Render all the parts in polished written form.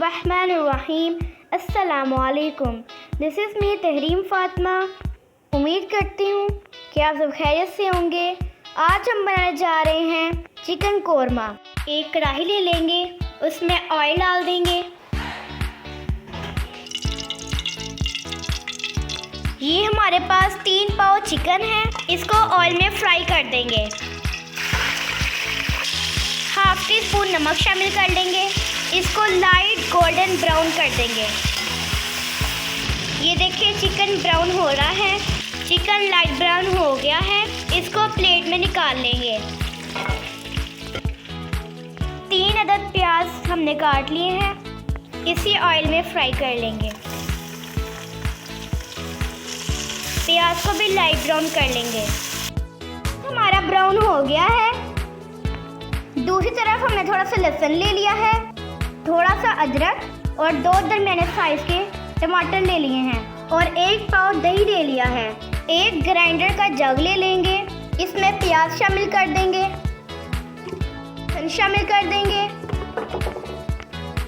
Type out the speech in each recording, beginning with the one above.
बिस्मिल्लाहिर्रहमानिर्रहीम। अस्सलामु अलैकुम। This is me Tahreem Fatima. उम्मीद करती हूँ कि आप सब खैरियत से होंगे। आज हम बनाने जा रहे हैं चिकन कोरमा। एक कढ़ाई ले लेंगे, उसमें ऑयल डाल देंगे। ये हमारे पास 3 पाव चिकन है, इसको ऑयल में फ्राई कर देंगे। हाफ टी स्पून नमक शामिल कर लेंगे, इसको लाइट गोल्डन ब्राउन कर देंगे। ये देखिए चिकन ब्राउन हो रहा है, चिकन लाइट ब्राउन हो गया है। इसको प्लेट में निकाल लेंगे। 3 अदद प्याज हमने काट लिए हैं, इसी ऑयल में फ्राई कर लेंगे। प्याज को भी लाइट ब्राउन कर लेंगे। हमारा ब्राउन हो गया है। दूसरी तरफ हमने थोड़ा सा लहसुन ले लिया है, थोड़ा सा अदरक और 2 दरमियाने साइज के टमाटर ले लिए हैं और 1 पाव दही ले लिया है। एक ग्राइंडर का जग ले लेंगे, इसमें प्याज शामिल कर देंगे, लहसुन शामिल कर देंगे,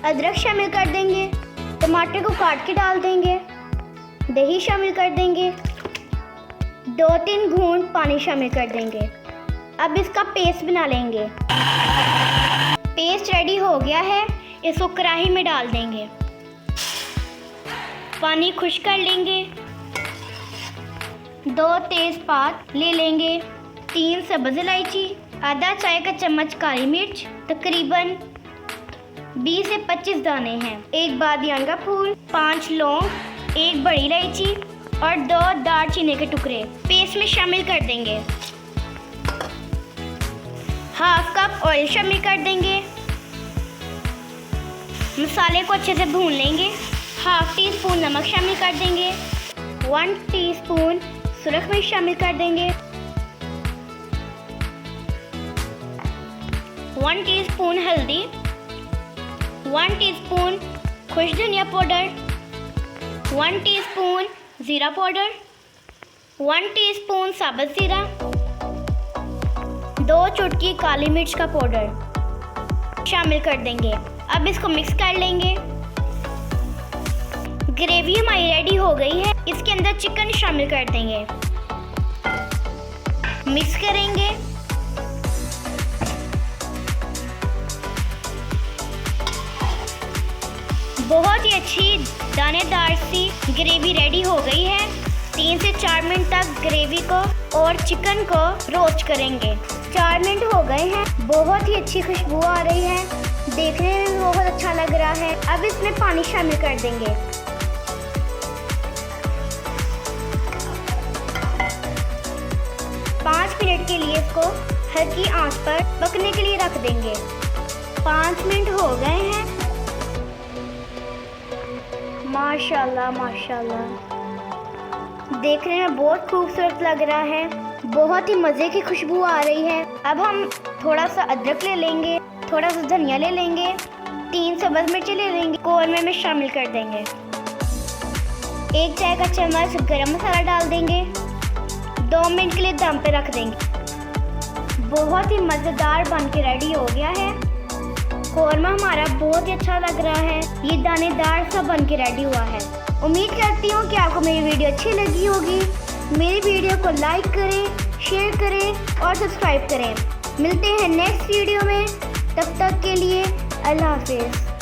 अदरक शामिल कर देंगे, टमाटर को काट के डाल देंगे, दही शामिल कर देंगे, 2-3 घूंट पानी शामिल कर देंगे। अब इसका पेस्ट बना लेंगे। पेस्ट रेडी हो गया है, इसको कढ़ाई में डाल देंगे। पानी खुश कर लेंगे। 2 तेज़पात ले लेंगे, 3 सब्ज़ इलायची, आधा चाय का चम्मच काली मिर्च, तकरीबन 20 से 25 दाने हैं, 1 बादियान का फूल, 5 लौंग, 1 बड़ी इलायची और 2 दालचीनी के टुकड़े पेस्ट में शामिल कर देंगे। हाफ कप ऑयल शामिल कर देंगे। मसाले को अच्छे से भून लेंगे। हाफ टी स्पून नमक शामिल कर देंगे, 1 टीस्पून सुरख मिर्च शामिल कर देंगे, 1 टीस्पून हल्दी, 1 टीस्पून खुश धनिया पाउडर, 1 टीस्पून ज़ीरा पाउडर, 1 टीस्पून साबुत ज़ीरा, 2 चुटकी काली मिर्च का पाउडर शामिल कर देंगे। अब इसको मिक्स कर लेंगे। ग्रेवी हमारी रेडी हो गई है, इसके अंदर चिकन शामिल कर देंगे, मिक्स करेंगे। बहुत ही अच्छी दानेदार सी ग्रेवी रेडी हो गई है। 3 से 4 मिनट तक ग्रेवी को और चिकन को रोस्ट करेंगे। 4 मिनट हो गए हैं, बहुत ही अच्छी खुशबू आ रही है, देखने में भी बहुत अच्छा लग रहा है। अब इसमें पानी शामिल कर देंगे। पाँच मिनट के लिए इसको हल्की आंच पर पकने के लिए रख देंगे। 5 मिनट हो गए हैं। माशाल्लाह माशाल्लाह, देखने में बहुत खूबसूरत लग रहा है, बहुत ही मज़े की खुशबू आ रही है। अब हम थोड़ा सा अदरक ले लेंगे, थोड़ा सा धनिया ले लेंगे, 3 सब्ज़ मिर्च ले लेंगे, कोरमे में शामिल कर देंगे। 1 चाय का चम्मच गरम मसाला डाल देंगे, 2 मिनट के लिए दम पे रख देंगे। बहुत ही मज़ेदार बन के रेडी हो गया है। कोरमा हमारा बहुत ही अच्छा लग रहा है, ये दानेदार सा बन के रेडी हुआ है। उम्मीद करती हूँ कि आपको मेरी वीडियो अच्छी लगी होगी। मेरी वीडियो को लाइक करें, शेयर करें और सब्सक्राइब करें। मिलते हैं नेक्स्ट वीडियो में, तब तक के लिए अल्लाह हाफिज़।